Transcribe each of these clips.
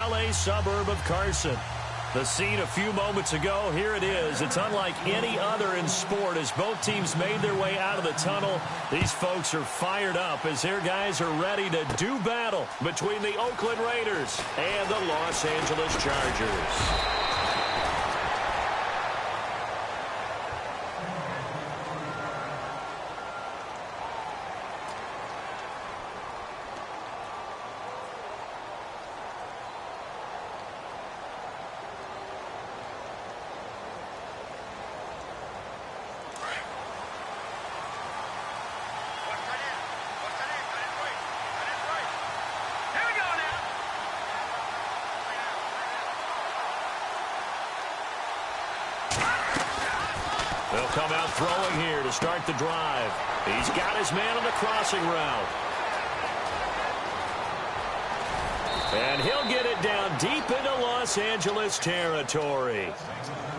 LA suburb of Carson. The scene a few moments ago, here it is. It's unlike any other in sport as both teams made their way out of the tunnel. These folks are fired up as their guys are ready to do battle between the Oakland Raiders and the Los Angeles Chargers. They'll come out throwing here to start the drive. He's got his man on the crossing route. And he'll get it down deep into Los Angeles territory.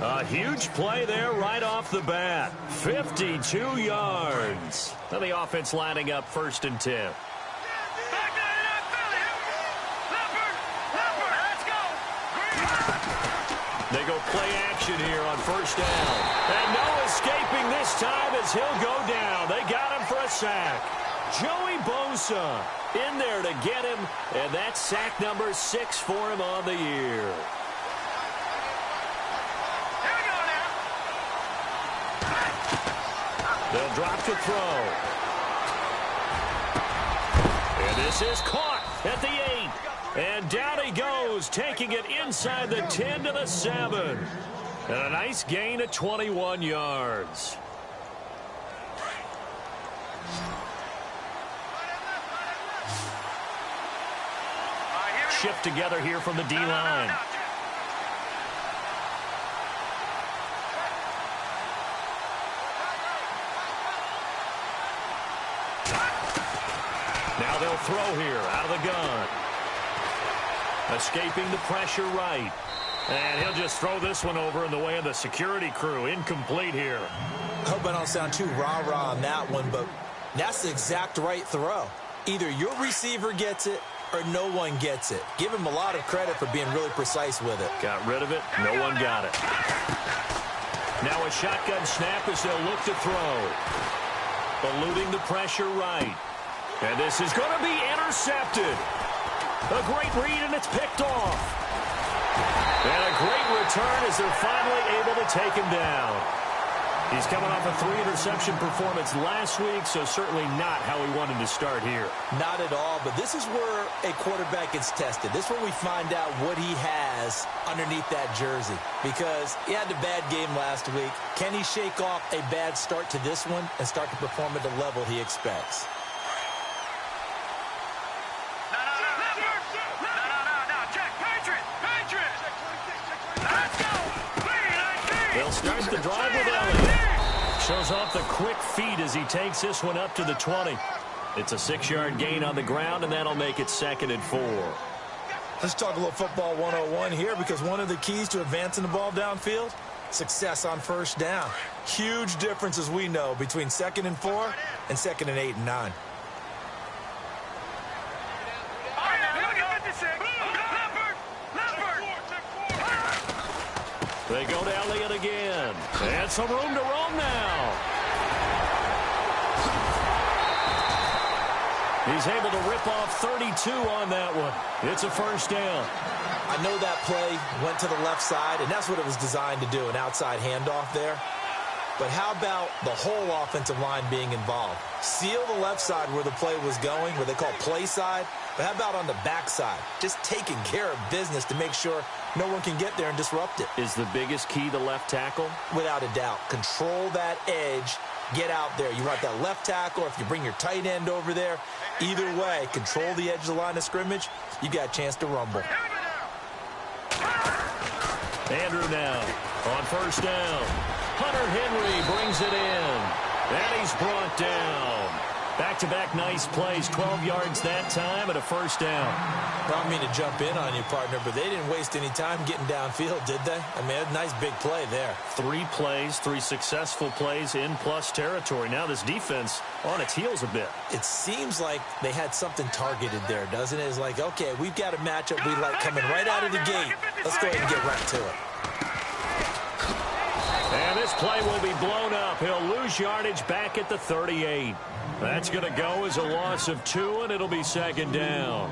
A huge play there right off the bat. 52 yards. Now the offense lining up 1st and 10. They go play action here on 1st down. And no escaping this time as he'll go down. They got him for a sack. Joey Bosa in there to get him. And that's sack number 6 for him on the year. Here we go now. They'll drop to throw. And this is caught at the 8. And down he goes, taking it inside the 10 to the 7. And a nice gain of 21 yards. Shift together here from the D-line. Now they'll throw here out of the gun. Escaping the pressure right. And he'll just throw this one over in the way of the security crew. Incomplete here. I hope I don't sound too rah-rah on that one, but that's the exact right throw. Either your receiver gets it or no one gets it. Give him a lot of credit for being really precise with it. Got rid of it. No one got it. Now a shotgun snap as they'll look to throw. Eluding the pressure right. And this is going to be intercepted. A great read, and it's picked off. And a great return as they're finally able to take him down. He's coming off a 3-interception performance last week, so certainly not how he wanted to start here. Not at all, but this is where a quarterback gets tested. This is where we find out what he has underneath that jersey. Because he had a bad game last week. Can he shake off a bad start to this one and start to perform at the level he expects? They'll start the drive with Elliott. Shows off the quick feet as he takes this one up to the 20. It's a 6-yard gain on the ground, and that'll make it 2nd and 4. Let's talk a little football 101 here, because one of the keys to advancing the ball downfield, success on 1st down. Huge difference, as we know, between 2nd and 4 and 2nd and 8 and 9. They go to Elliott again. And some room to roam now. He's able to rip off 32 on that one. It's a 1st down. I know that play went to the left side, and that's what it was designed to do, an outside handoff there. But how about the whole offensive line being involved? Seal the left side where the play was going, where they call play side. But how about on the backside? Just taking care of business to make sure no one can get there and disrupt it. Is the biggest key the left tackle? Without a doubt. Control that edge. Get out there. You want that left tackle, or if you bring your tight end over there, either way, control the edge of the line of scrimmage. You got a chance to rumble. Andrew now on 1st down. Hunter Henry brings it in. And he's brought down. Back-to-back nice plays, 12 yards that time and a first down. Well, I don't mean to jump in on you, partner, but they didn't waste any time getting downfield, did they? I mean, a nice big play there. 3 plays, 3 successful plays in plus territory. Now this defense on its heels a bit. It seems like they had something targeted there, doesn't it? It's like, okay, we've got a matchup we like coming right out of the gate. Let's go ahead and get right to it. And this play will be blown up. He'll lose yardage back at the 38. That's going to go as a loss of 2, and it'll be second down.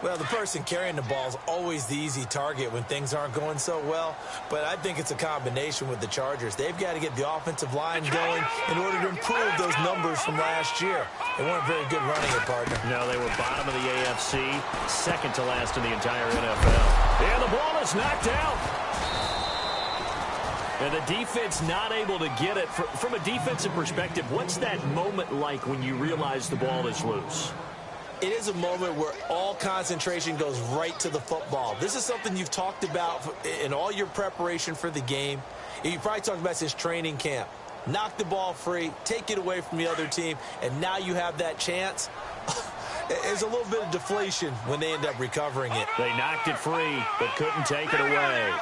Well, the person carrying the ball is always the easy target when things aren't going so well, but I think it's a combination with the Chargers. They've got to get the offensive line going in order to improve those numbers from last year. They weren't very good running it, partner. No, they were bottom of the AFC, second to last in the entire NFL. And the ball is knocked out. And the defense not able to get it. From a defensive perspective, what's that moment like when you realize the ball is loose? It is a moment where all concentration goes right to the football. This is something you've talked about in all your preparation for the game. You probably talked about since training camp. Knock the ball free, take it away from the other team, and now you have that chance. There's a little bit of deflation when they end up recovering it. They knocked it free, but couldn't take it away.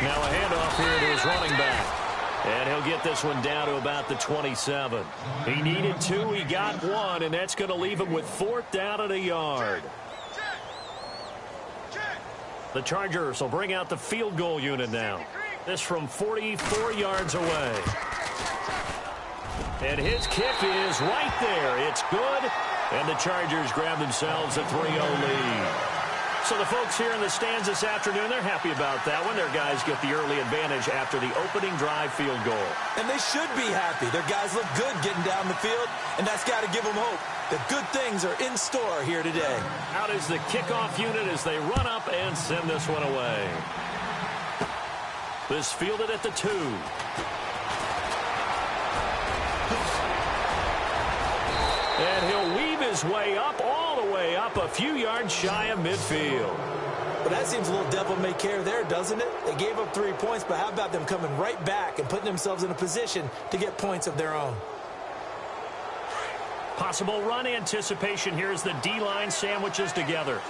Now a handoff here to his running back. And he'll get this one down to about the 27. He needed 2, he got 1, and that's going to leave him with 4th down and a yard. The Chargers will bring out the field goal unit now. This from 44 yards away. And his kick is right there. It's good, and the Chargers grab themselves a 3-0 lead. So the folks here in the stands this afternoon, they're happy about that one. Their guys get the early advantage after the opening drive field goal. And they should be happy. Their guys look good getting down the field, and that's got to give them hope that good things are in store here today. Out is the kickoff unit as they run up and send this one away. This fielded at the 2. And he'll weave his way up, all the way up, a few yards shy of midfield. But that seems a little devil-may-care there, doesn't it? They gave up 3 points, but how about them coming right back and putting themselves in a position to get points of their own? Possible run anticipation here as the D-line sandwiches together.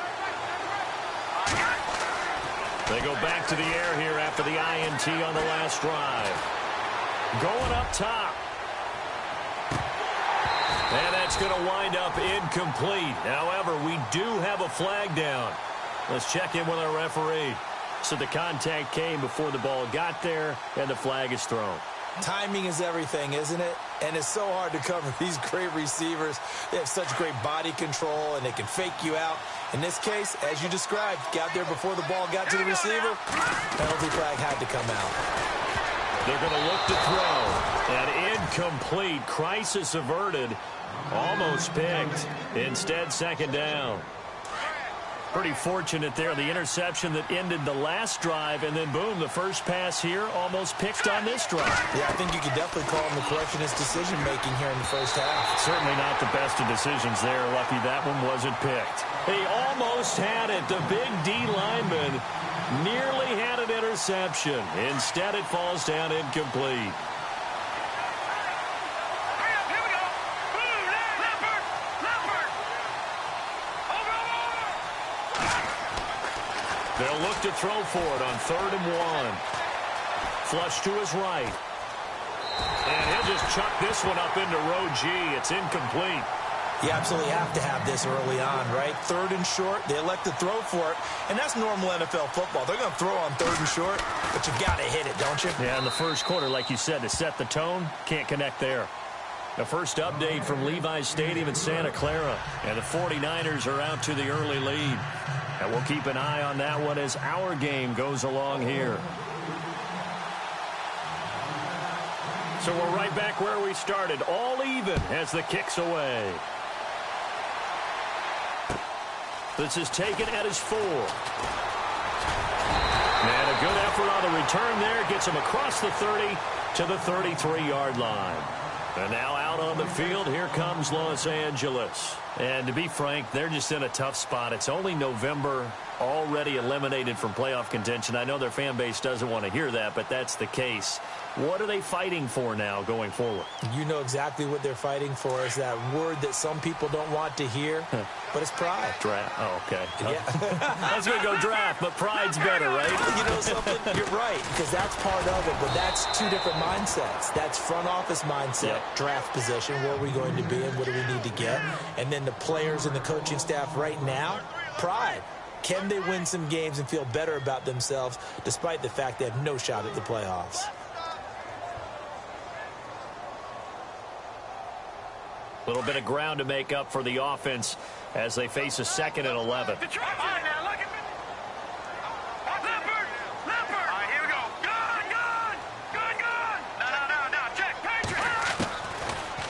They go back to the air here after the INT on the last drive. Going up top. And that's going to wind up incomplete. However, we do have a flag down. Let's check in with our referee. So the contact came before the ball got there, and the flag is thrown. Timing is everything, isn't it? And it's so hard to cover these great receivers. They have such great body control, and they can fake you out. In this case, as you described, got there before the ball got to the receiver. Penalty flag had to come out. They're going to look to throw. And incomplete. Crisis averted. Almost picked. Instead, second down. Pretty fortunate there. The interception that ended the last drive, and then, boom, the first pass here almost picked on this drive. Yeah, I think you could definitely call him the correctionist decision-making here in the first half. Certainly not the best of decisions there. Lucky that one wasn't picked. He almost had it. The big D lineman nearly had an interception. Instead, it falls down incomplete. They'll look to throw for it on 3rd and 1. Flush to his right. And he'll just chuck this one up into row G. It's incomplete. You absolutely have to have this early on, right? 3rd and short, they elect to throw for it, and that's normal NFL football. They're going to throw on 3rd and short, but you've got to hit it, don't you? Yeah, in the first quarter, like you said, to set the tone, can't connect there. The first update from Levi's Stadium in Santa Clara, and the 49ers are out to the early lead. And we'll keep an eye on that one as our game goes along here. So we're right back where we started, all even as the kick's away. This is taken at his 4. And a good effort on the return there. Gets him across the 30 to the 33-yard line. And now out on the field, here comes Los Angeles. And to be frank, they're just in a tough spot. It's only November, already eliminated from playoff contention. I know their fan base doesn't want to hear that, but that's the case. What are they fighting for now going forward? You know exactly what they're fighting for. Is that word that some people don't want to hear, but it's pride. Draft. Oh, okay. Yeah. I was going to go draft, but pride's better, right? You know something? You're right, because that's part of it, but that's two different mindsets. That's front office mindset, draft position, where are we going to be and what do we need to get? And then the players and the coaching staff right now, pride. Can they win some games and feel better about themselves despite the fact they have no shot at the playoffs? A little bit of ground to make up for the offense as they face a 2nd and 11.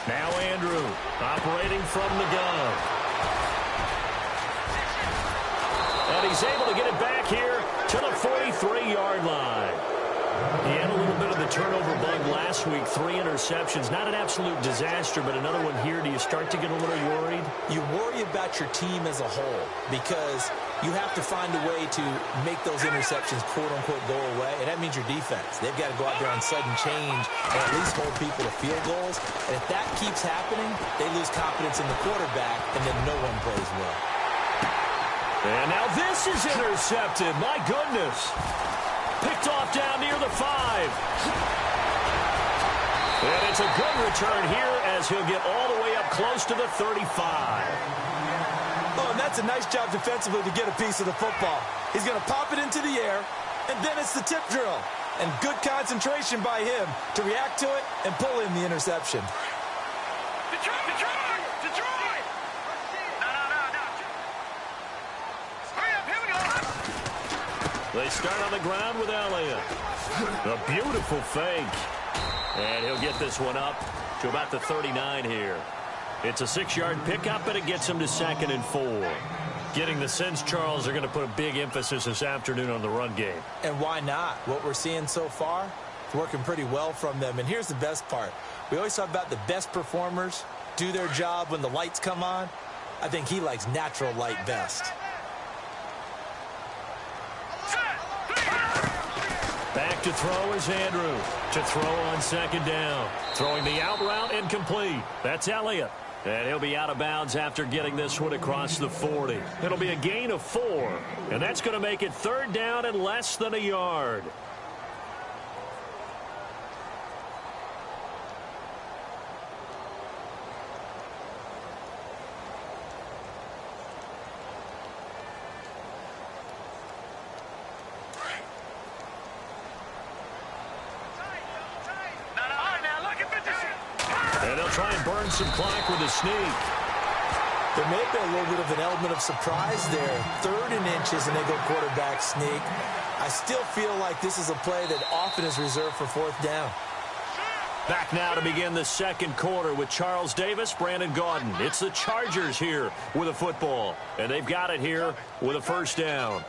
Now Andrew operating from the gun. And he's able to get it back here to the 43-yard line. He had a little bit of the turnover bug last week, 3 interceptions. Not an absolute disaster, but another one here. Do you start to get a little worried? You worry about your team as a whole because you have to find a way to make those interceptions, quote-unquote, go away, and that means your defense. They've got to go out there on sudden change and at least hold people to field goals. And if that keeps happening, they lose confidence in the quarterback, and then no one plays well. And now this is intercepted. My goodness. Picked off down near the 5. And it's a good return here as he'll get all the way up close to the 35. Oh, and that's a nice job defensively to get a piece of the football. He's going to pop it into the air, and then it's the tip drill. And good concentration by him to react to it and pull in the interception. They start on the ground with Elliott. A beautiful fake. And he'll get this one up to about the 39 here. It's a 6-yard pickup, and it gets him to 2nd and 4. Getting the sense, Charles, are going to put a big emphasis this afternoon on the run game. And why not? What we're seeing so far, it's working pretty well from them. And here's the best part. We always talk about the best performers do their job when the lights come on. I think he likes natural light best. Back to throw is Andrew. To throw on 2nd down. Throwing the out route incomplete. That's Elliott. And he'll be out of bounds after getting this one across the 40. It'll be a gain of 4. And that's going to make it 3rd down and less than a yard. And they'll try and burn some clock with a sneak. There may have been a little bit of an element of surprise there. 3rd and inches, and they go quarterback sneak. I still feel like this is a play that often is reserved for 4th down. Back now to begin the 2nd quarter with Charles Davis, Brandon Gaudin. It's the Chargers here with a football. And they've got it here with a 1st down.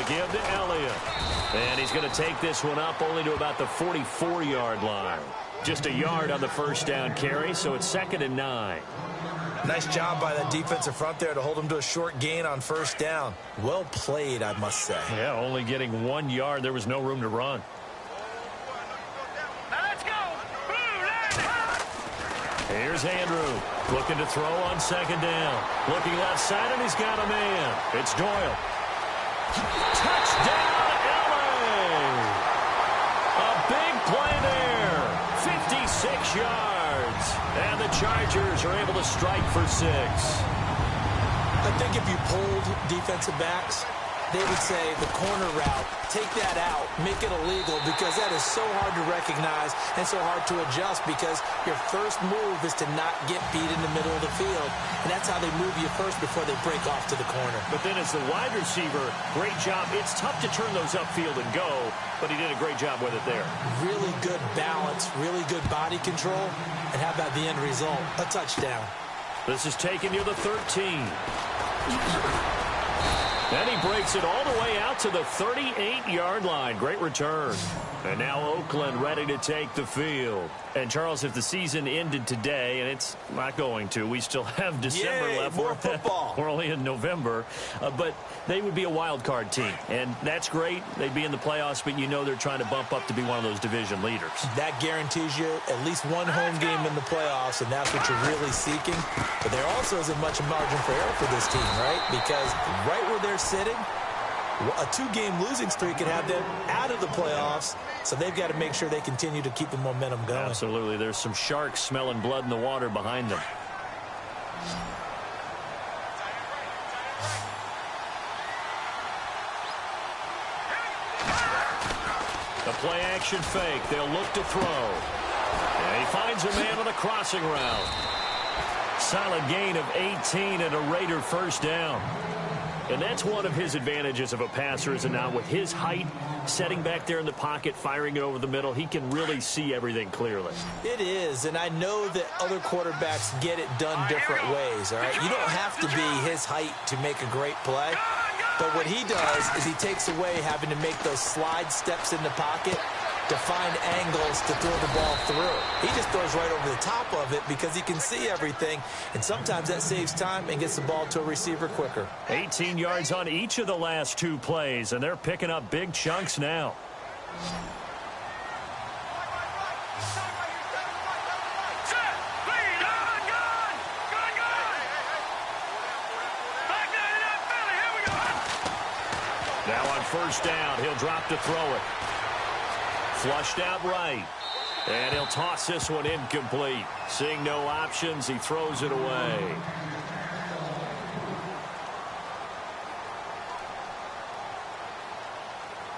Give to Elliott. And he's going to take this one up only to about the 44-yard line. Just a yard on the 1st down carry, so it's 2nd and 9. Nice job by that defensive front there to hold him to a short gain on 1st down. Well played, I must say. Yeah, only getting 1 yard. There was no room to run. Let's go. Here's Andrew looking to throw on 2nd down. Looking left side, and he's got a man. It's Doyle. Touchdown, LA! A big play there. 56 yards. And the Chargers are able to strike for 6. I think if you polled defensive backs, they would say the corner route, take that out, make it illegal, because that is so hard to recognize and so hard to adjust, because your first move is to not get beat in the middle of the field, and that's how they move you first before they break off to the corner. But then as the wide receiver, great job. It's tough to turn those upfield and go, but he did a great job with it there. Really good balance, really good body control, and how about the end result? A touchdown. This is taken near the 13. And he breaks it all the way out to the 38-yard line. Great return. And now Oakland ready to take the field. And, Charles, if the season ended today, and it's not going to, we still have December left. More football. We're only in November. But they would be a wild card team. And that's great. They'd be in the playoffs, but you know they're trying to bump up to be one of those division leaders. That guarantees you at least one home game in the playoffs, and that's what you're really seeking. But there also isn't much margin for error for this team, right? Because right where they're sitting, a 2-game losing streak could have them out of the playoffs, so they've got to make sure they continue to keep the momentum going. Absolutely. There's some sharks smelling blood in the water behind them. The play-action fake. They'll look to throw. And he finds a man on the crossing route. Solid gain of 18 and a Raider first down. And that's one of his advantages of a passer, is now with his height, setting back there in the pocket, firing it over the middle, he can really see everything clearly. It is, and I know that other quarterbacks get it done different ways, all right? You don't have to be his height to make a great play, but what he does is he takes away having to make those slide steps in the pocket to find angles to throw the ball through. He just throws right over the top of it because he can see everything, and sometimes that saves time and gets the ball to a receiver quicker. 18 yards on each of the last 2 plays, and they're picking up big chunks now. Now on first down, he'll drop to throw it. Flushed out right. And he'll toss this one incomplete. Seeing no options, he throws it away.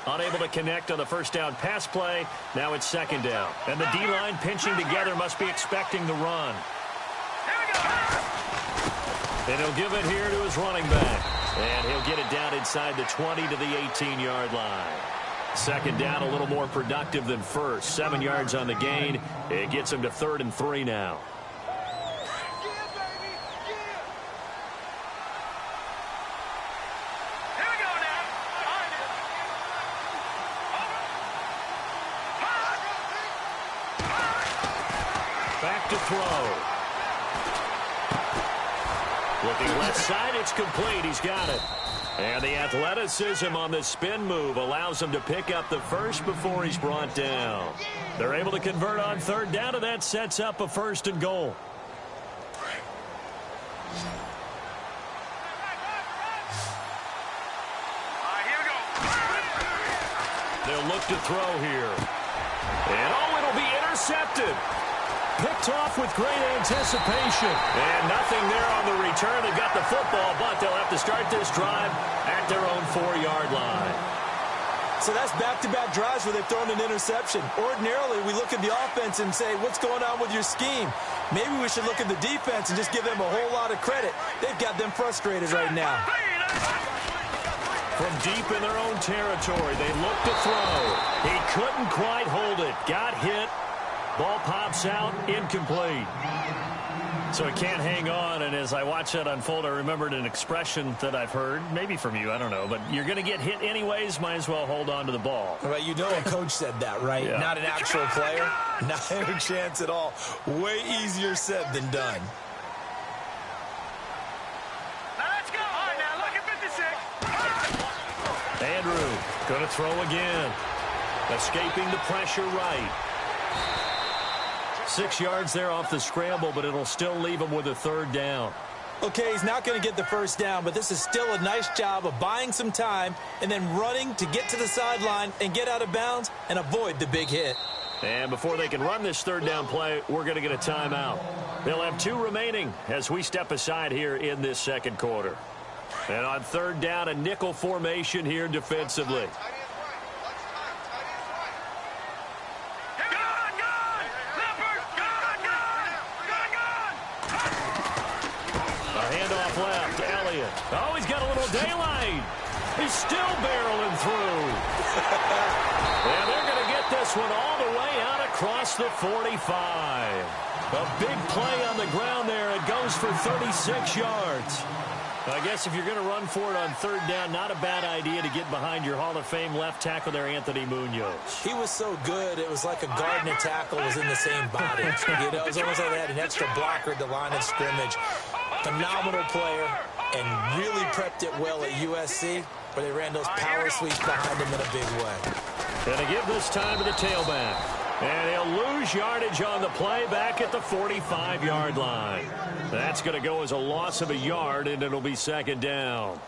Unable to connect on the first down pass play. Now it's second down. And the D-line pinching together, must be expecting the run. And he'll give it here to his running back. And he'll get it down inside the 20 to the 18-yard line. Second down, a little more productive than first. 7 yards on the gain. It gets him to 3rd and 3 now. Back to throw. Looking left side, it's complete. He's got it. And the athleticism on the spin move allows him to pick up the first before he's brought down. They're able to convert on third down, and that sets up a 1st and goal. They'll look to throw here. And it'll be intercepted. Picked off with great anticipation. And nothing there on the return. They got the football, but they'll have to start this drive at their own 4-yard line. So that's back-to-back drives where they've thrown an interception. Ordinarily, we look at the offense and say, what's going on with your scheme? Maybe we should look at the defense and just give them a whole lot of credit. They've got them frustrated right now. From deep in their own territory, they look to throw. He couldn't quite hold it. Got hit. Ball pops out, incomplete. So he can't hang on, and as I watch that unfold, I remembered an expression that I've heard, maybe from you, I don't know, but you're going to get hit anyways, might as well hold on to the ball. Well, you know a coach said that, right? Yeah. Not an actual player. Not a chance at all. Way easier said than done. Now let's go. All right, now look at 56. Andrew going to throw again. Escaping the pressure right. 6 yards there off the scramble, but it'll still leave him with a 3rd down. Okay, he's not going to get the first down, but this is still a nice job of buying some time and then running to get to the sideline and get out of bounds and avoid the big hit. And before they can run this 3rd down play, we're going to get a timeout. They'll have 2 remaining as we step aside here in this second quarter. And on 3rd down, a nickel formation here defensively. Oh, he's got a little daylight. He's still barreling through. And they're going to get this one all the way out across the 45. A big play on the ground there. It goes for 36 yards. I guess if you're going to run for it on third down, not a bad idea to get behind your Hall of Fame left tackle there, Anthony Munoz. He was so good, it was like a guard and a tackle was in the same body. You know, it was almost like they had an extra blocker at the line of scrimmage. Phenomenal player, and really prepped it well at USC, where they ran those power sweeps behind him in a big way. Going to give this time to the tailback. And he'll lose yardage on the play back at the 45-yard line. That's going to go as a loss of a yard, and it'll be second down.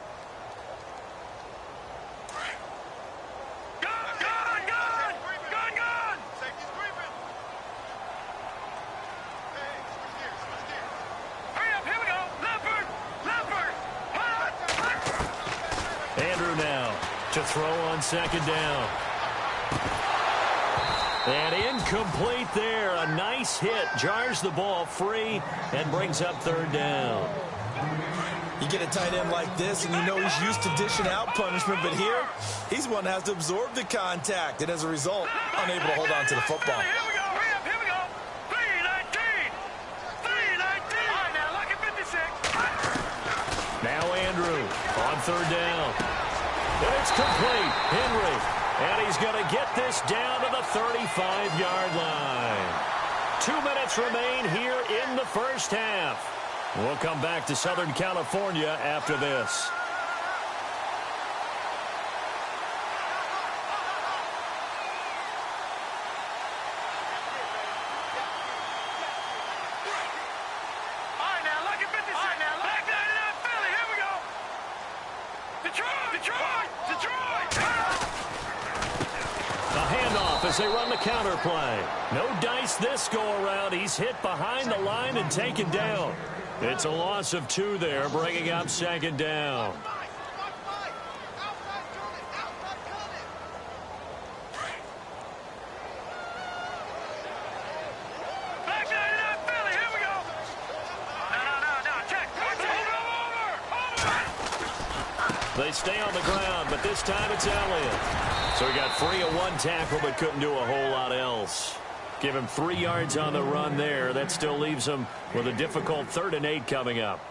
Andrew now to throw on second down. And incomplete there. A nice hit. Jars the ball free and brings up third down. You get a tight end like this, and you know he's used to dishing out punishment, but here, he's one that has to absorb the contact, and as a result, unable to hold on to the football. Here we go. 3-19. 3-19. All right, now look at 56. Now Andrew on third down. And it's complete. Henry. And he's going to get this down to the 35-yard line. 2 minutes remain here in the first half. We'll come back to Southern California after this. All right, now look at 56. All right, now back down to that Philly. Here we go. Detroit. A handoff as they run the counter play. No dice this go-around. He's hit behind the line and taken down. It's a loss of 2 there, bringing up second down. Back down to that Philly. Here we go. No. Check. Over. They stay on the ground, but this time it's Elliott. So he got free of 1 tackle, but couldn't do a whole lot else. Give him 3 yards on the run there. That still leaves him with a difficult 3rd and 8 coming up.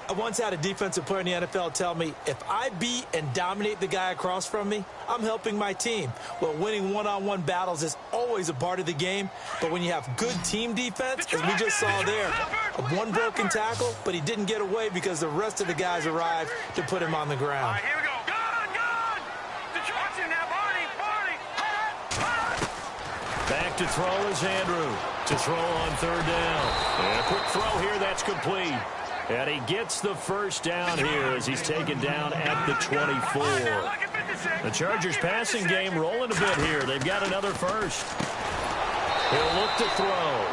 I once had a defensive player in the NFL tell me, if I beat and dominate the guy across from me, I'm helping my team. Well, winning one-on-one battles is always a part of the game, but when you have good team defense, as we just saw there, 1 broken tackle, but he didn't get away because the rest of the guys arrived to put him on the ground. All right, here we go. Gone. Detroit's in now, Barney. Back to throw is Andrew. To throw on third down. And a quick throw here, that's complete. And he gets the first down here as he's taken down at the 24. The Chargers passing game rolling a bit here. They've got another first. He'll look to throw.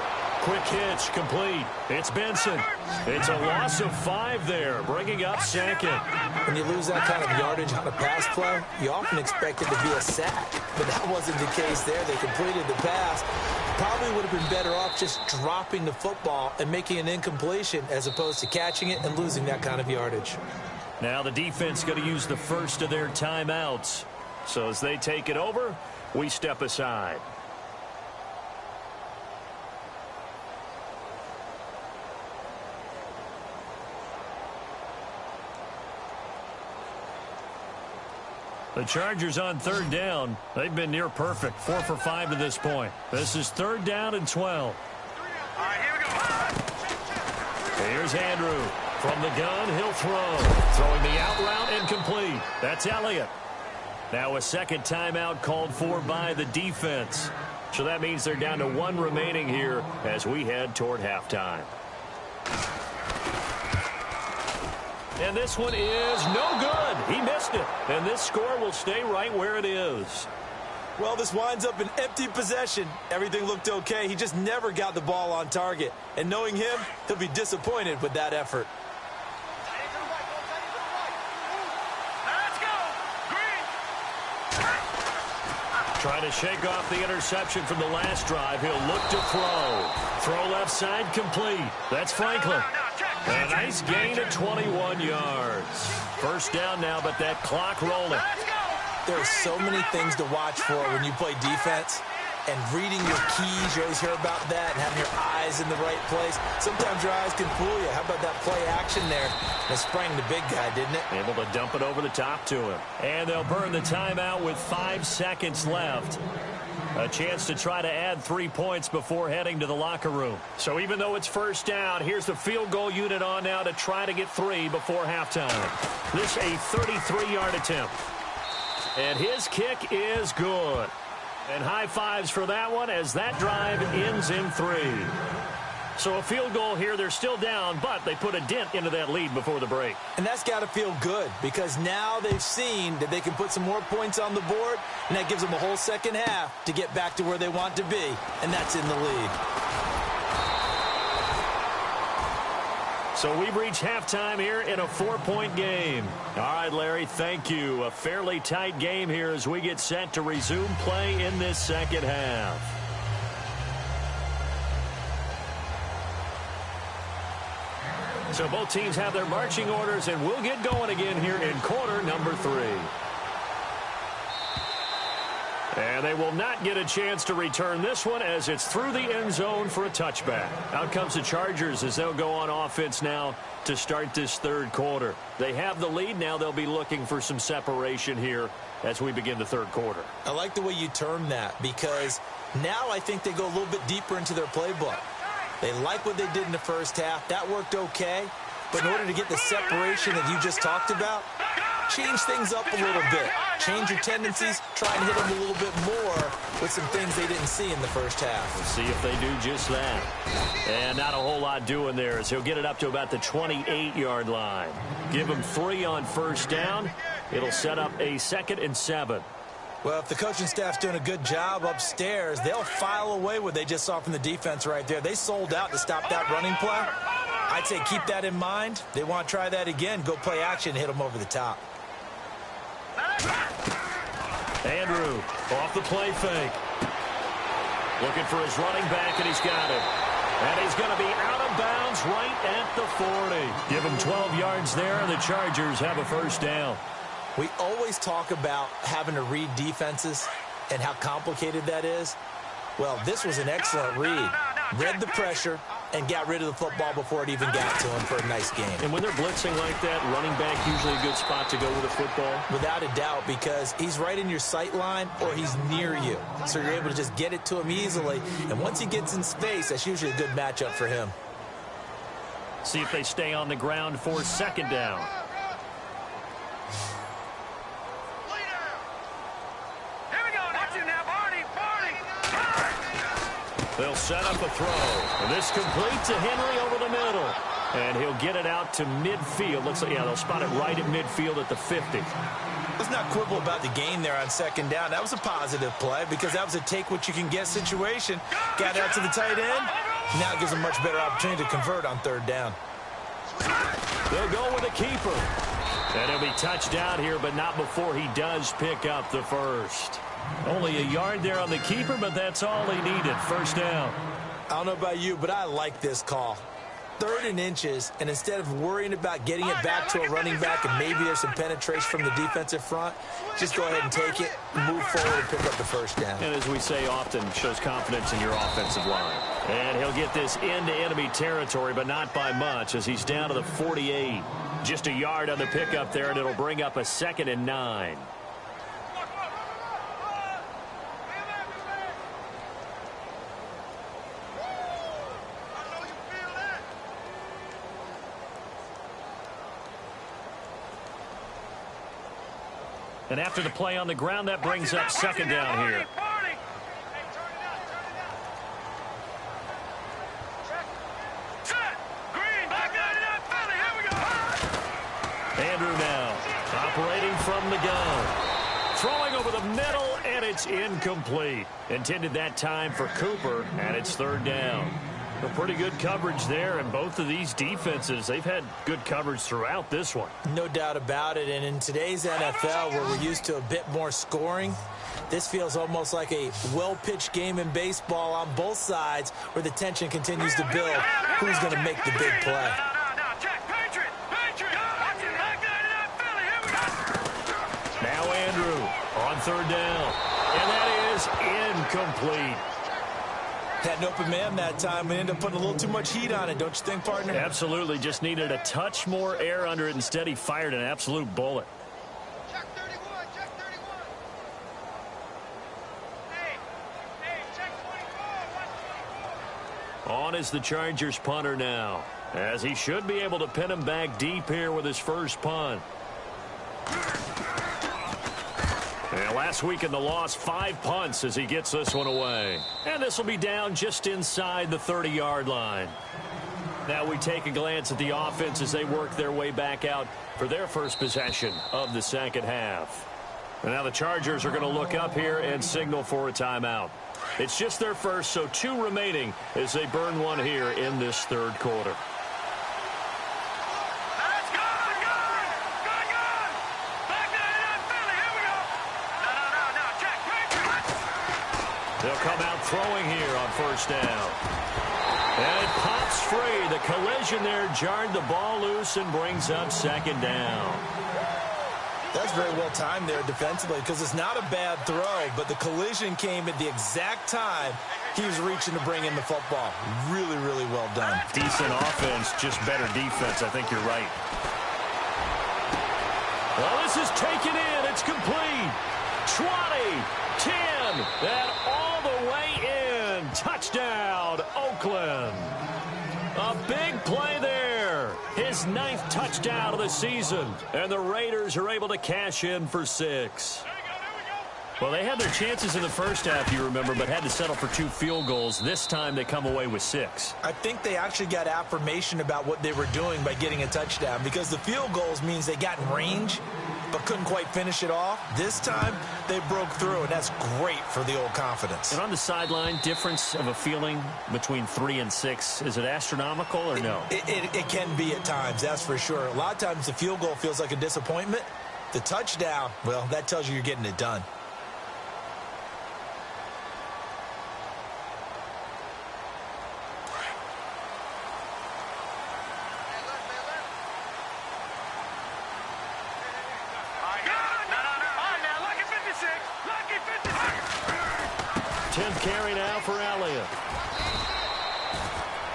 Quick hitch, complete. It's Benson. It's a loss of 5 there, bringing up second. When you lose that kind of yardage on a pass play, you often expect it to be a sack. But that wasn't the case there. They completed the pass. Probably would have been better off just dropping the football and making an incompletion as opposed to catching it and losing that kind of yardage. Now the defense going to use the first of their timeouts. So as they take it over, we step aside. The Chargers on third down. They've been near perfect. 4 for 5 to this point. This is 3rd down and 12. All right, here we go. Here's Andrew. From the gun, he'll throw. Throwing the out route incomplete. That's Elliott. Now a second timeout called for by the defense. So that means they're down to 1 remaining here as we head toward halftime. And this one is no good. He missed it. And this score will stay right where it is. Well, this winds up an empty possession. Everything looked okay. He just never got the ball on target. And knowing him, he'll be disappointed with that effort. Let's go. Green. Trying to shake off the interception from the last drive. He'll look to throw. Throw left side complete. That's Franklin. A nice gain of 21 yards. First down now, but that clock rolling. There are so many things to watch for when you play defense. and reading your keys. You always hear about that, and having your eyes in the right place. Sometimes your eyes can fool you. How about that play action there? It sprang the big guy, didn't it? Able to dump it over the top to him. And they'll burn the timeout with 5 seconds left. A chance to try to add 3 points before heading to the locker room. So even though it's first down, here's the field goal unit on now to try to get 3 before halftime. This a 33-yard attempt. And his kick is good. And high fives for that one as that drive ends in 3. So a field goal here. They're still down, but they put a dent into that lead before the break. And that's got to feel good because now they've seen that they can put some more points on the board, and that gives them a whole second half to get back to where they want to be, and that's in the lead. So we've reached halftime here in a 4-point game. All right, Larry, thank you. A fairly tight game here as we get set to resume play in this second half. So both teams have their marching orders, and we'll get going again here in quarter number 3. And they will not get a chance to return this one as it's through the end zone for a touchback. Out comes the Chargers as they'll go on offense now to start this third quarter. They have the lead. Now they'll be looking for some separation here as we begin the third quarter. I like the way you term that because now I think they go a little bit deeper into their playbook. They like what they did in the first half. That worked okay. But in order to get the separation that you just talked about, change things up a little bit. Change your tendencies. Try and hit them a little bit more with some things they didn't see in the first half. Let's see if they do just that. And not a whole lot doing there as he'll get it up to about the 28-yard line. Give him 3 on first down. It'll set up a 2nd and 7. Well, if the coaching staff's doing a good job upstairs, they'll file away what they just saw from the defense right there. They sold out to stop that running play. I'd say keep that in mind. They want to try that again. Go play action, hit them over the top. Andrew off the play fake. Looking for his running back, and he's got it. And he's going to be out of bounds right at the 40. Give him 12 yards there, and the Chargers have a first down. We always talk about having to read defenses and how complicated that is. Well, this was an excellent read. Read the pressure and got rid of the football before it even got to him for a nice game. And when they're blitzing like that, running back usually a good spot to go with the football? Without a doubt, because he's right in your sight line or he's near you. So you're able to just get it to him easily. And once he gets in space, that's usually a good matchup for him. See if they stay on the ground for second down. They'll set up a throw. And this completes to Henry over the middle. And he'll get it out to midfield. Looks like, yeah, they'll spot it right at midfield at the 50. Let's not quibble about the gain there on second down. That was a positive play because that was a take-what-you-can-get situation. Got out to the tight end. Now it gives them a much better opportunity to convert on third down. They'll go with a keeper. And he'll be touched out here, but not before he does pick up the first. Only a yard there on the keeper, but that's all he needed. First down. I don't know about you, but I like this call. 3rd and inches, and instead of worrying about getting it back to a running back and maybe there's some penetration from the defensive front, just go ahead and take it, move forward, and pick up the first down. And as we say often, shows confidence in your offensive line. And he'll get this into enemy territory, but not by much as he's down to the 48. Just a yard on the pickup there, and it'll bring up a 2nd and 9. And after the play on the ground, that brings up second down here. Andrew now operating from the gun. Throwing over the middle, and it's incomplete. Intended that time for Cooper, and it's third down. A pretty good coverage there, and both of these defenses, they've had good coverage throughout this one. No doubt about it, and in today's NFL, where we're used to a bit more scoring, this feels almost like a well-pitched game in baseball on both sides where the tension continues to build. Who's going to make the big play? Now Andrew on third down. And that is incomplete. Had an open man that time and ended up putting a little too much heat on it, don't you think, partner? Absolutely. Just needed a touch more air under it. Instead, he fired an absolute bullet. Check 31, check 31. Hey, check 24, watch 24. On is the Chargers punter now, as he should be able to pin him back deep here with his first punt. And last week in the loss, 5 punts as he gets this one away. And this will be down just inside the 30-yard line. Now we take a glance at the offense as they work their way back out for their first possession of the second half. And now the Chargers are going to look up here and signal for a timeout. It's just their first, so 2 remaining as they burn one here in this third quarter. They'll come out throwing here on first down. And it pops free. The collision there jarred the ball loose and brings up second down. That's very well timed there defensively because it's not a bad throw, but the collision came at the exact time he was reaching to bring in the football. Really, really well done. Decent offense, just better defense. I think you're right. Well, this is taken in. It's complete. 20, 10, and all the way in. Touchdown, Oakland. A big play there. His 9th touchdown of the season. And the Raiders are able to cash in for 6. Well, they had their chances in the first half, you remember, but had to settle for 2 field goals. This time they come away with 6. I think they actually got affirmation about what they were doing by getting a touchdown because the field goals means they got in range but couldn't quite finish it off. This time, they broke through, and that's great for the old confidence. And on the sideline, difference of a feeling between 3 and 6, is it astronomical or no? It can be at times, that's for sure. A lot of times the field goal feels like a disappointment. The touchdown, well, that tells you you're getting it done. Carry now for Elliott.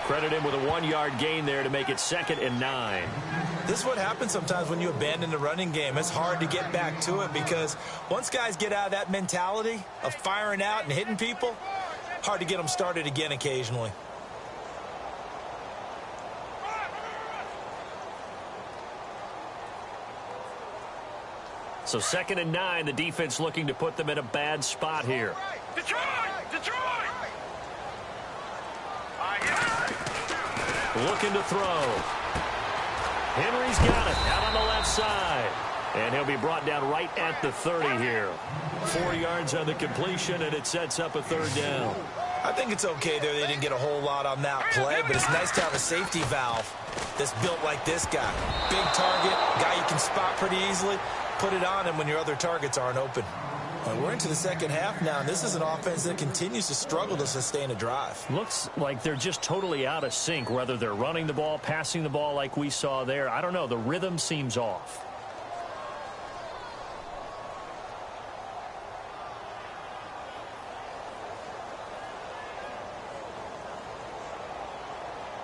Credit him with a 1-yard gain there to make it 2nd and 9. This is what happens sometimes when you abandon the running game. It's hard to get back to it because once guys get out of that mentality of firing out and hitting people, hard to get them started again occasionally. So 2nd and 9, the defense looking to put them in a bad spot here. Detroit! Looking to throw. Henry's got it out on the left side. And he'll be brought down right at the 30 here. 4 yards on the completion, and it sets up a 3rd down. I think it's okay there. They didn't get a whole lot on that play, but it's nice to have a safety valve that's built like this guy. Big target, guy you can spot pretty easily. Put it on him when your other targets aren't open. Well, we're into the second half now, and this is an offense that continues to struggle to sustain a drive. Looks like they're just totally out of sync, whether they're running the ball, passing the ball like we saw there. I don't know. The rhythm seems off.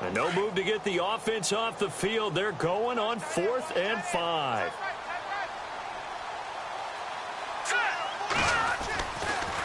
And no move to get the offense off the field. They're going on 4th and 5.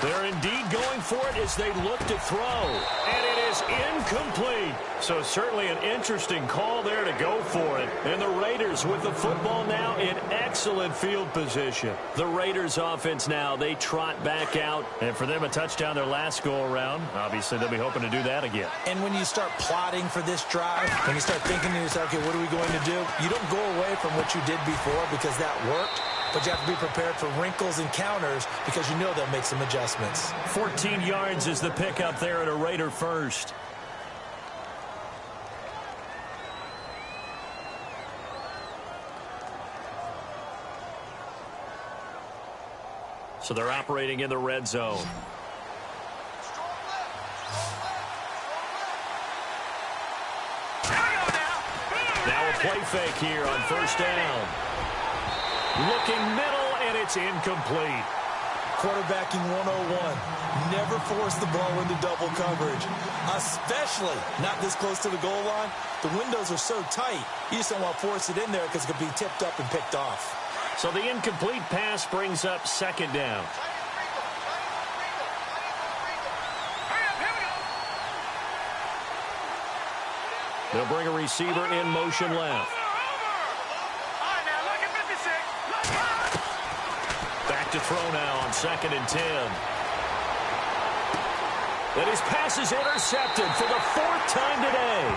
They're indeed going for it as they look to throw. And it is incomplete. So certainly an interesting call there to go for it. And the Raiders with the football now in excellent field position. The Raiders offense now, they trot back out. And for them, a touchdown their last go-around. Obviously, they'll be hoping to do that again. And when you start plotting for this drive, when you start thinking to yourself, okay, what are we going to do? You don't go away from what you did before because that worked. But you have to be prepared for wrinkles and counters because you know they'll make some adjustments. 14 yards is the pickup there at a Raider first. So they're operating in the red zone. Now a play fake here on first down. Looking middle, and it's incomplete. Quarterbacking 101. Never force the ball into double coverage, especially not this close to the goal line. The windows are so tight, you just don't want to force it in there because it could be tipped up and picked off. So the incomplete pass brings up second down. They'll bring a receiver in motion left. Back to throw now on 2nd and 10. And his pass is intercepted for the 4th time today.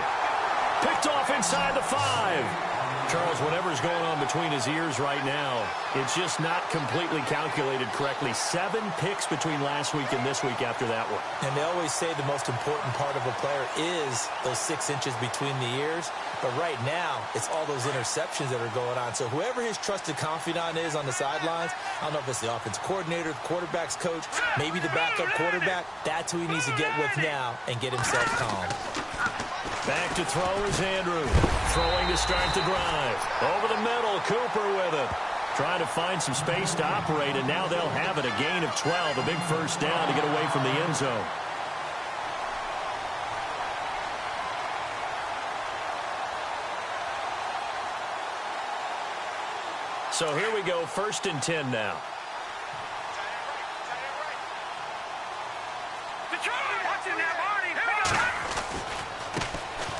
Picked off inside the 5. Charles, whatever's going on between his ears right now, it's just not completely calculated correctly. 7 picks between last week and this week after that one. And they always say the most important part of a player is those 6 inches between the ears. But right now, it's all those interceptions that are going on. So whoever his trusted confidant is on the sidelines, I don't know if it's the offense coordinator, the quarterback's coach, maybe the backup quarterback, that's who he needs to get with now and get himself calm. Back to throw is Andrew. Throwing to start the drive. Over the middle, Cooper with it. Trying to find some space to operate, and now they'll have it. A gain of 12, a big first down to get away from the end zone. So here we go, 1st and 10 now.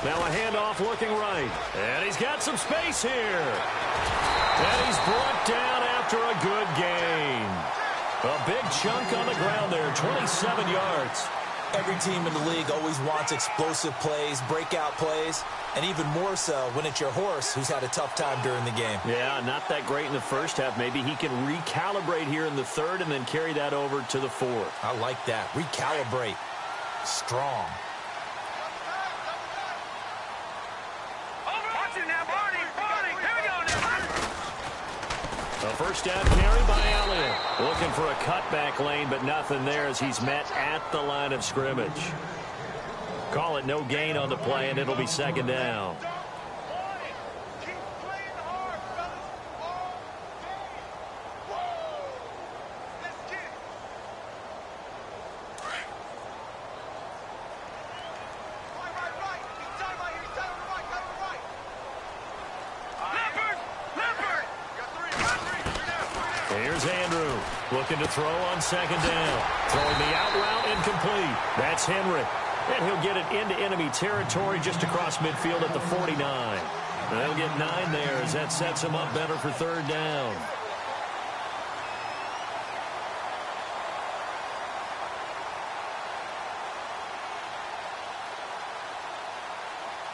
Now a handoff looking right. And he's got some space here. And he's brought down after a good gain. A big chunk on the ground there, 27 yards. Every team in the league always wants explosive plays, breakout plays, and even more so when it's your horse who's had a tough time during the game. Yeah, not that great in the first half. Maybe he can recalibrate here in the 3rd and then carry that over to the 4th. I like that. Recalibrate. Strong. A first down carry by Elliott. Looking for a cutback lane, but nothing there as he's met at the line of scrimmage. Call it no gain on the play, and it'll be 2nd down. Here's Andrew looking to throw on 2nd down. Throwing the out route incomplete. That's Henry. And he'll get it into enemy territory just across midfield at the 49. And they'll get 9 there as that sets him up better for 3rd down.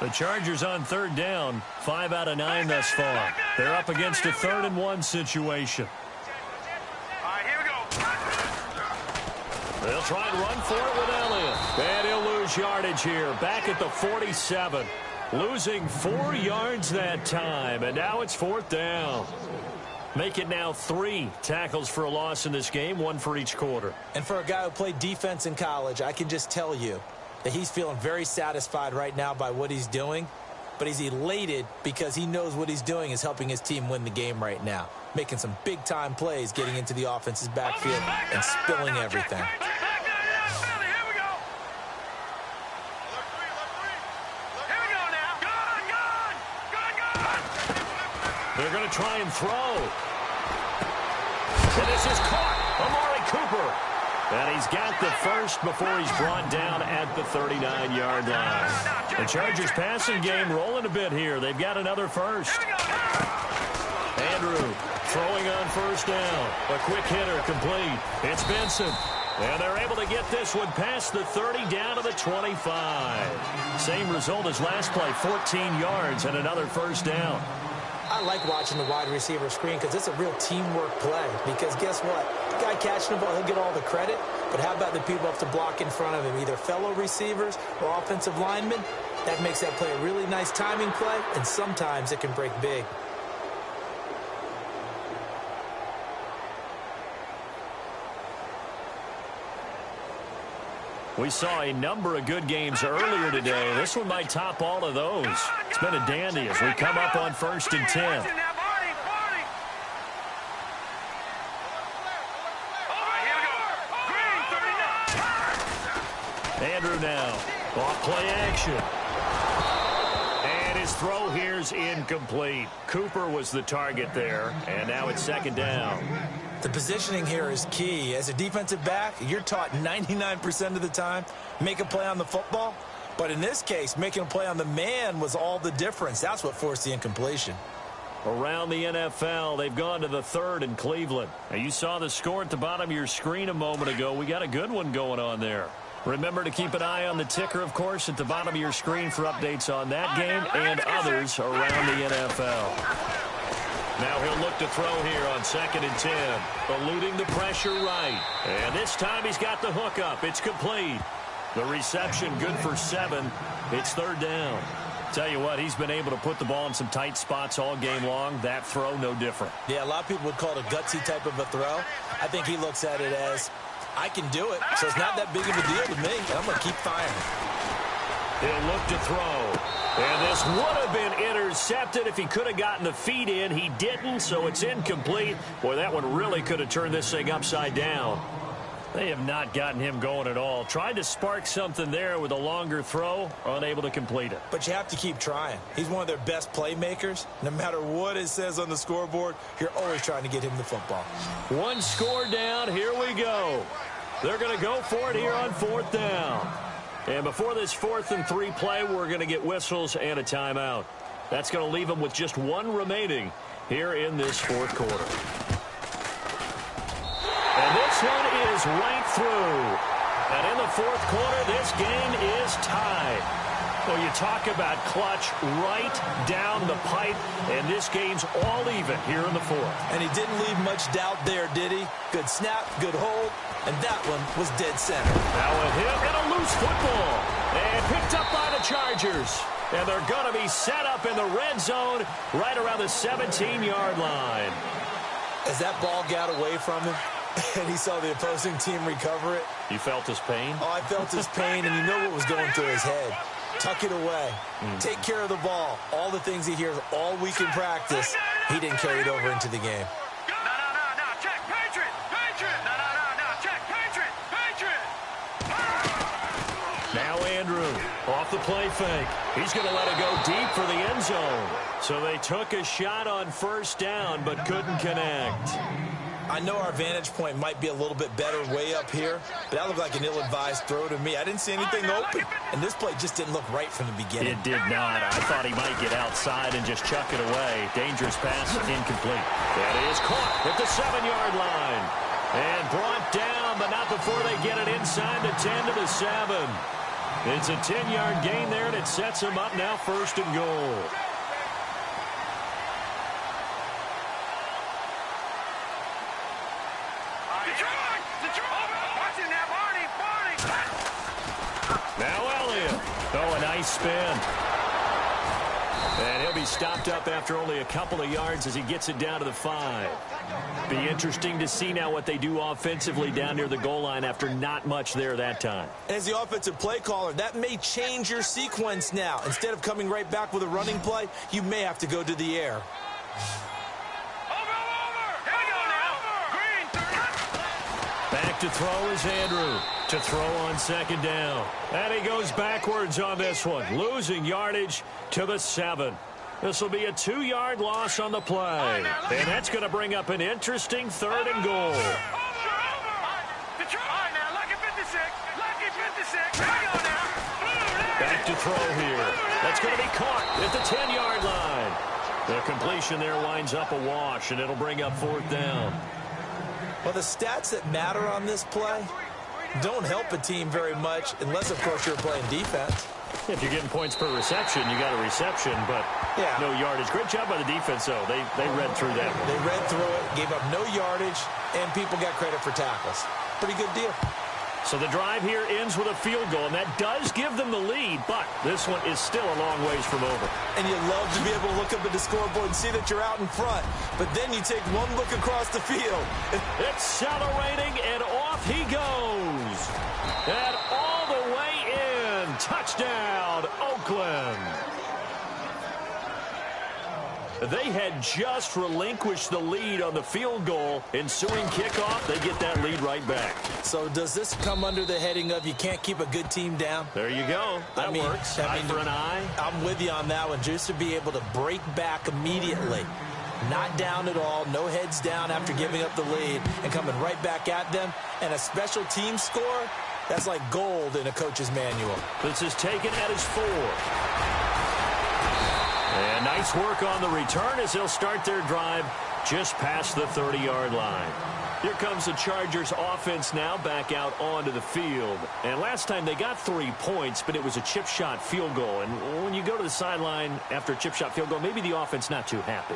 The Chargers on 3rd down, 5 out of 9 thus far. They're up against a 3rd and 1 situation. They'll try and run for it with Elliott. And he'll lose yardage here. Back at the 47. Losing 4 yards that time. And now it's 4th down. Make it now 3 tackles for a loss in this game, 1 for each quarter. And for a guy who played defense in college, I can just tell you that he's feeling very satisfied right now by what he's doing. But he's elated because he knows what he's doing is helping his team win the game right now. Making some big-time plays, getting into the offense's backfield and spilling everything. They're going to try and throw. And this is caught. Amari Cooper. And he's got the first before he's brought down at the 39-yard line. The Chargers passing game rolling a bit here. They've got another first. Andrew throwing on 1st down. A quick hitter complete. It's Benson. And they're able to get this one past the 30 down to the 25. Same result as last play, 14 yards and another 1st down. I like watching the wide receiver screen because it's a real teamwork play. Because guess what? The guy catching the ball, he'll get all the credit. But how about the people up to block in front of him, either fellow receivers or offensive linemen? That makes that play a really nice timing play, and sometimes it can break big. We saw a number of good games earlier today. This one might top all of those. It's been a dandy as we come up on 1st and 10. Andrew now. Off play action. And his throw here's incomplete. Cooper was the target there, and now it's second down. The positioning here is key. As a defensive back, you're taught 99% of the time, make a play on the football. But in this case, making a play on the man was all the difference. That's what forced the incompletion. Around the NFL, they've gone to the third in Cleveland. Now, you saw the score at the bottom of your screen a moment ago. We got a good one going on there. Remember to keep an eye on the ticker, of course, at the bottom of your screen for updates on that game and others around the NFL. Now he'll look to throw here on 2nd and 10. Eluding the pressure right. And this time he's got the hook up. It's complete. The reception good for 7. It's 3rd down. Tell you what, he's been able to put the ball in some tight spots all game long. That throw, no different. Yeah, a lot of people would call it a gutsy type of a throw. I think he looks at it as, I can do it, so it's not that big of a deal to me, and I'm going to keep firing. He'll look to throw. And this would have been intercepted if he could have gotten the feet in. He didn't, so it's incomplete. Boy, that one really could have turned this thing upside down. They have not gotten him going at all. Tried to spark something there with a longer throw, unable to complete it. But you have to keep trying. He's one of their best playmakers. No matter what it says on the scoreboard, you're always trying to get him the football. One score down. Here we go. They're going to go for it here on 4th down. And before this 4th and 3 play, we're going to get whistles and a timeout. That's going to leave them with just one remaining here in this 4th quarter. And this one is right through. And in the 4th quarter, this game is tied. Well, you talk about clutch right down the pipe, and this game's all even here in the 4th. And he didn't leave much doubt there, did he? Good snap, good hold, and that one was dead center. Now a hit and a loose football. And picked up by the Chargers. And they're going to be set up in the red zone right around the 17-yard line. As that ball got away from him, and he saw the opposing team recover it. You felt his pain? Oh, I felt his pain, and you know what was going through his head. Tuck it away. Take care of the ball. All the things he hears all week in practice, he didn't carry it over into the game. No, check, Patriot, Patriot. No, check, Patriot, Patriot. Now Andrew, off the play fake. He's going to let it go deep for the end zone. So they took a shot on 1st down, but couldn't connect. I know our vantage point might be a little bit better way up here, but that looked like an ill-advised throw to me. I didn't see anything open, and this play just didn't look right from the beginning. It did not. I thought he might get outside and just chuck it away. Dangerous pass, incomplete. That is caught at the 7-yard line. And brought down, but not before they get it inside the 10 to the 7. It's a 10-yard gain there, and it sets them up now 1st and goal. Now Elliott. Oh, a nice spin. And he'll be stopped up after only a couple of yards as he gets it down to the 5. Be interesting to see now what they do offensively down near the goal line after not much there that time. As the offensive play caller, that may change your sequence now. Instead of coming right back with a running play, you may have to go to the air. Back to throw is Andrew. To throw on 2nd down. And he goes backwards on this one. Losing yardage to the 7. This will be a 2-yard loss on the play. And that's going to bring up an interesting 3rd and goal. Back to throw here. That's going to be caught at the 10-yard line. The completion there winds up a wash, and it'll bring up 4th down. Well, the stats that matter on this play don't help a team very much unless, of course, you're playing defense. If you're getting points per reception, you got a reception, but no yardage. Great job by the defense, though. They read through that. They read through it, gave up no yardage, and people got credit for tackles. Pretty good deal. So the drive here ends with a field goal, and that does give them the lead, but this one is still a long ways from over. And you love to be able to look up at the scoreboard and see that you're out in front, but then you take one look across the field. Accelerating, and off he goes. And all the way in. Touchdown, Oakland. They had just relinquished the lead on the field goal. Ensuing kickoff, they get that lead right back. So does this come under the heading of you can't keep a good team down? There you go. That works. Eye for an eye. I'm with you on that one. Just to be able to break back immediately. Not down at all. No heads down after giving up the lead and coming right back at them. And a special team score, that's like gold in a coach's manual. This is taken at his 4. And nice work on the return as they'll start their drive just past the 30-yard line. Here comes the Chargers offense now back out onto the field. And last time they got 3 points, but it was a chip shot field goal. And when you go to the sideline after a chip shot field goal, maybe the offense not too happy.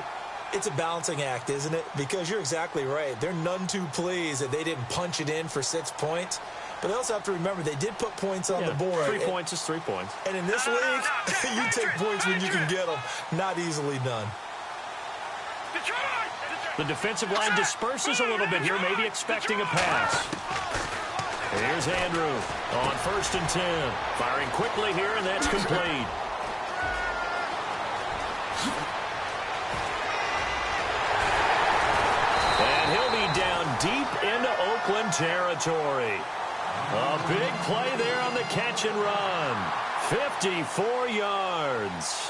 It's a balancing act, isn't it? Because you're exactly right. They're none too pleased that they didn't punch it in for 6 points. But they also have to remember they did put points on the board. 3 points is 3 points. And in this league, you take points when you can get them. Not easily done. The defensive line disperses a little bit here, maybe expecting a pass. Here's Andrew on 1st and 10. Firing quickly here, and that's complete. And he'll be down deep into Oakland territory. A big play there on the catch and run. 54 yards.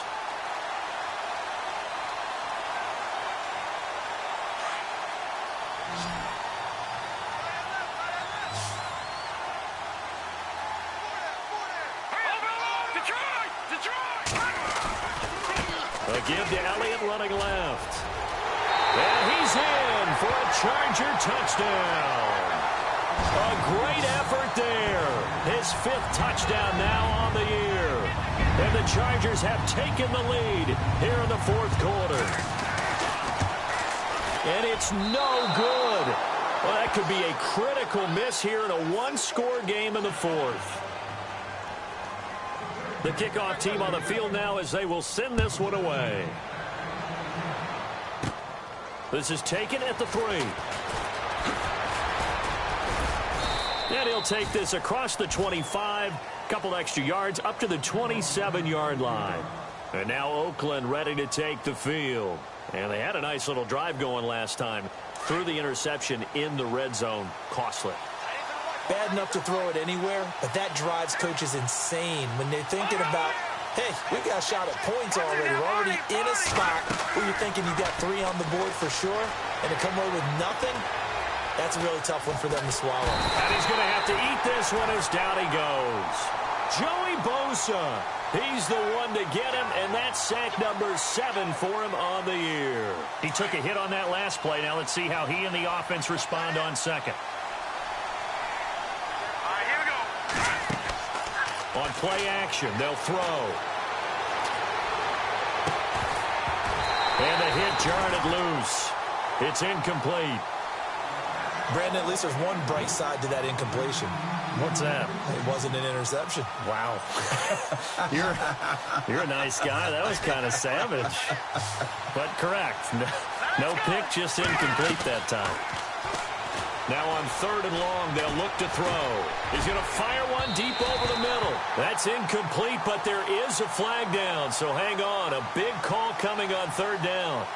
A give to Elliott running left. And he's in for a Charger touchdown. A great effort there. His 5th touchdown now on the year. And the Chargers have taken the lead here in the 4th quarter. And it's no good. Well, that could be a critical miss here in a 1-score game in the 4th. The kickoff team on the field now as they will send this one away. This is taken at the 3. And he'll take this across the 25, couple extra yards up to the 27-yard line. And now Oakland ready to take the field. And they had a nice little drive going last time. Threw the interception in the red zone. Costly. Bad enough to throw it anywhere, but that drives coaches insane when they're thinking about, hey, we got a shot at points already. We're already in a spot where you're thinking you got 3 on the board for sure, and to come away with nothing, that's a really tough one for them to swallow. And he's going to have to eat this one as down he goes. Joey Bosa, he's the one to get him, and that's sack number 7 for him on the year. He took a hit on that last play. Now let's see how he and the offense respond on second. On play action, they'll throw. And the hit jarred it loose. It's incomplete. Brandon, at least there's one bright side to that incompletion. What's that? It wasn't an interception. Wow. You're a nice guy. That was kind of savage. But correct. No pick, just incomplete that time. Now on 3rd and long, they'll look to throw. He's going to fire one deep over the middle. That's incomplete, but there is a flag down, so hang on. A big call coming on 3rd down.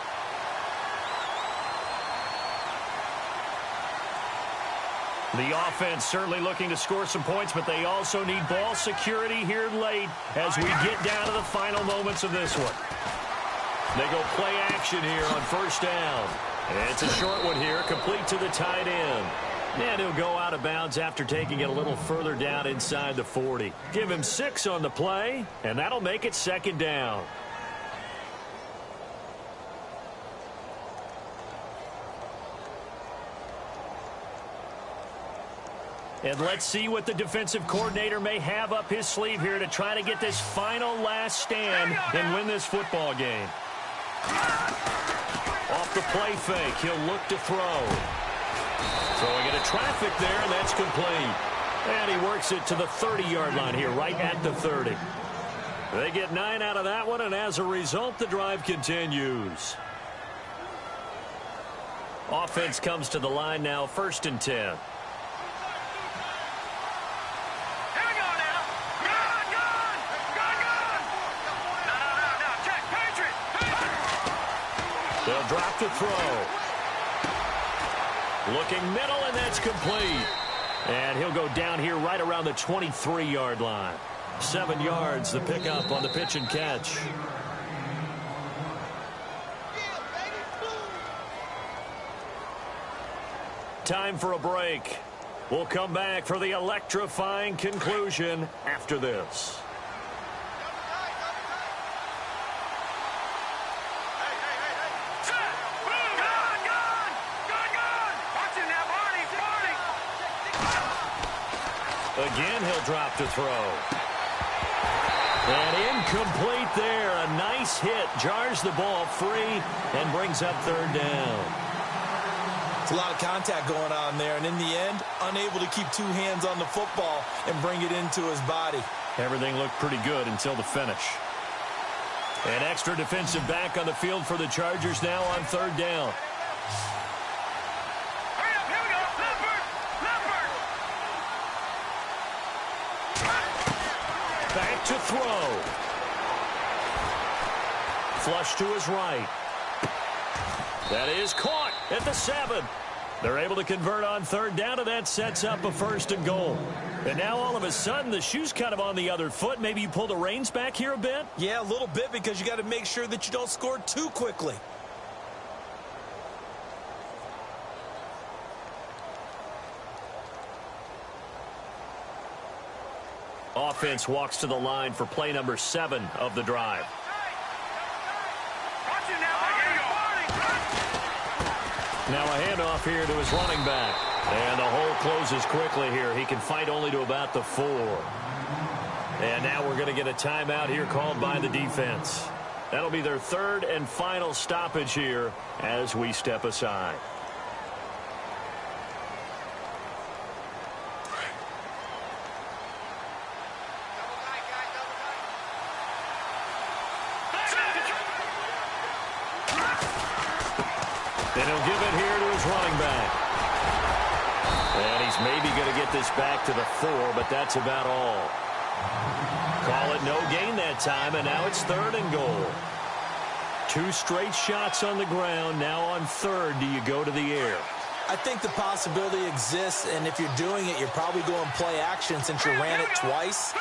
The offense certainly looking to score some points, but they also need ball security here late as we get down to the final moments of this one. They go play action here on 1st down. And it's a short one here, complete to the tight end. And he'll go out of bounds after taking it a little further down inside the 40. Give him 6 on the play, and that'll make it 2nd down. And let's see what the defensive coordinator may have up his sleeve here to try to get this final last stand and win this football game. Off the play fake, he'll look to throw. So we get a traffic there, and that's complete. And he works it to the 30-yard line here, right at the 30. They get 9 out of that one, and as a result, the drive continues. Offense comes to the line now, 1st and 10. They'll drop to throw. Looking middle, and that's complete. And he'll go down here right around the 23-yard line. 7 yards, the pickup on the pitch and catch. Time for a break. We'll come back for the electrifying conclusion after this. Again, he'll drop to throw. And incomplete there. A nice hit. Jars the ball free and brings up third down. It's a lot of contact going on there, and in the end, unable to keep two hands on the football and bring it into his body. Everything looked pretty good until the finish. An extra defensive back on the field for the Chargers now on third down. Back to throw. Flush to his right. That is caught at the 7. They're able to convert on third down, and that sets up a 1st and goal. And now all of a sudden, the shoe's kind of on the other foot. Maybe you pull the reins back here a bit? Yeah, a little bit, because you got to make sure that you don't score too quickly. Offense walks to the line for play number 7 of the drive. Now a handoff here to his running back. And the hole closes quickly here. He can fight only to about the 4. And now we're going to get a timeout here called by the defense. That'll be their 3rd and final stoppage here as we step aside. And he'll give it here to his running back. And he's maybe going to get this back to the 4, but that's about all. Call it no gain that time, and now it's 3rd and goal. 2 straight shots on the ground. Now on 3rd, do you go to the air? I think the possibility exists, and if you're doing it, you're probably going play action since you ran it twice.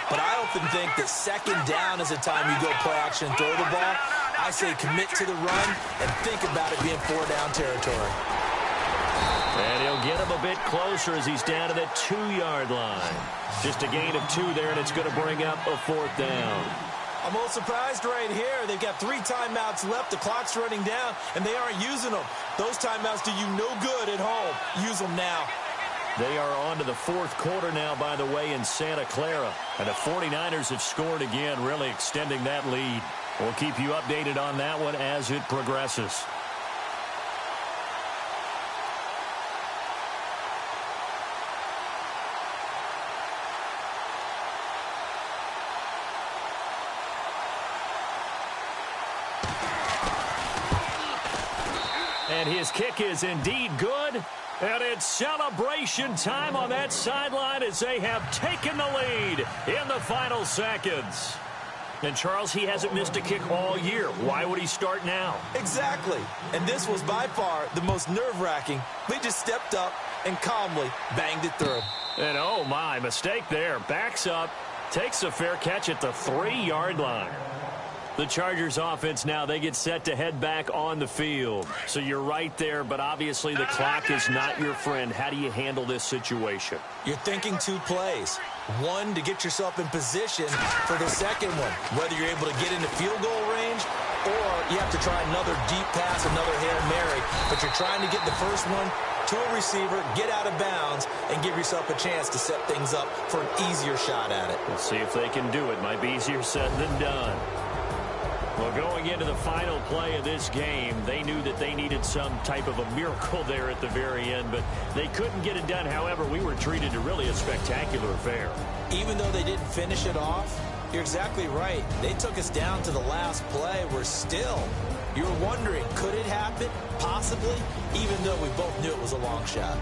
But I often think that 2nd down is the time you go play action and throw the ball. I say commit to the run and think about it being 4-down territory. And he'll get him a bit closer as he's down to the 2-yard line. Just a gain of 2 there, and it's going to bring up a 4th down. I'm a little surprised right here. They've got 3 timeouts left. The clock's running down, and they aren't using them. Those timeouts do you no good at home. Use them now. They are on to the 4th quarter now, by the way, in Santa Clara. And the 49ers have scored again, really extending that lead. We'll keep you updated on that one as it progresses. And his kick is indeed good. And it's celebration time on that sideline as they have taken the lead in the final seconds. And, Charles, he hasn't missed a kick all year. Why would he start now? Exactly. And this was by far the most nerve-wracking. They just stepped up and calmly banged it through. And, oh, my, mistake there. Backs up, takes a fair catch at the 3-yard line. The Chargers offense now, they get set to head back on the field. So you're right there, but obviously the clock is not your friend. How do you handle this situation? You're thinking 2 plays. 1 to get yourself in position for the 2nd one, whether you're able to get into field goal range or you have to try another deep pass, another Hail Mary. But you're trying to get the first one to a receiver, get out of bounds, and give yourself a chance to set things up for an easier shot at it. We'll see if they can do it. Might be easier said than done. Well, going into the final play of this game, they knew that they needed some type of a miracle there at the very end, but they couldn't get it done. However, we were treated to really a spectacular affair. Even though they didn't finish it off, you're exactly right. They took us down to the last play. We're still, you were wondering, could it happen? Possibly, even though we both knew it was a long shot.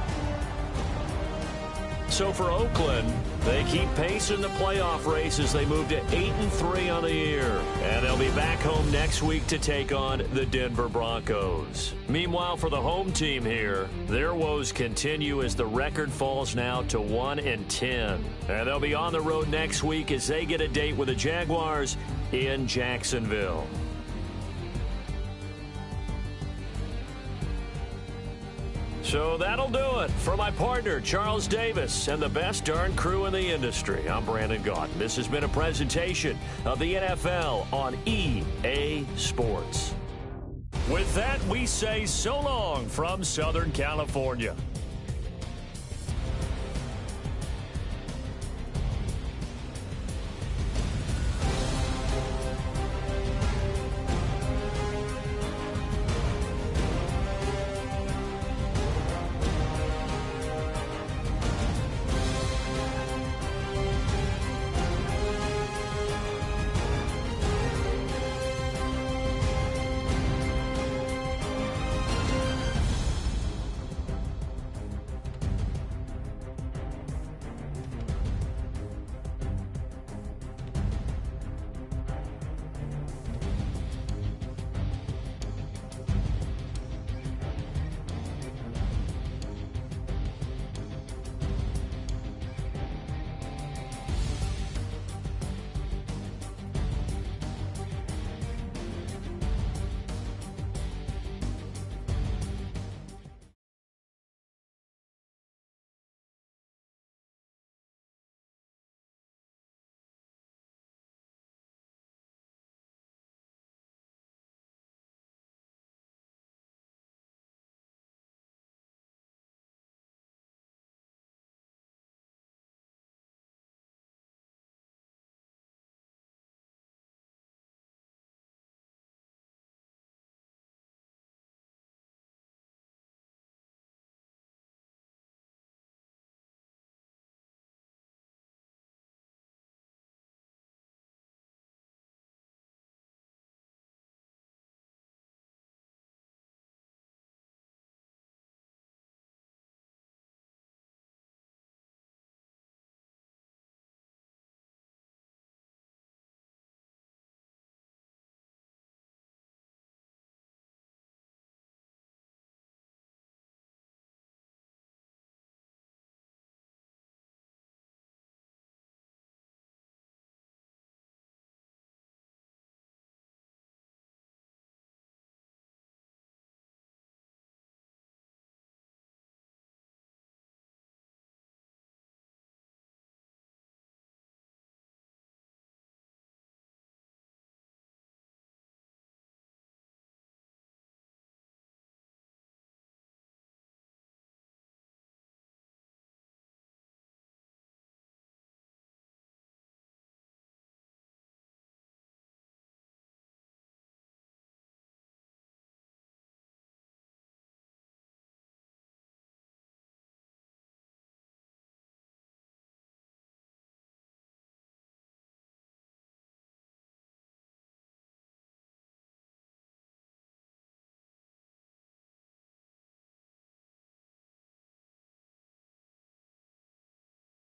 So for Oakland, they keep pace in the playoff race as they move to 8-3 on the year. And they'll be back home next week to take on the Denver Broncos. Meanwhile, for the home team here, their woes continue as the record falls now to 1-10. And they'll be on the road next week as they get a date with the Jaguars in Jacksonville. So that'll do it. For my partner, Charles Davis, and the best darn crew in the industry, I'm Brandon Gaudin. This has been a presentation of the NFL on EA Sports. With that, we say so long from Southern California.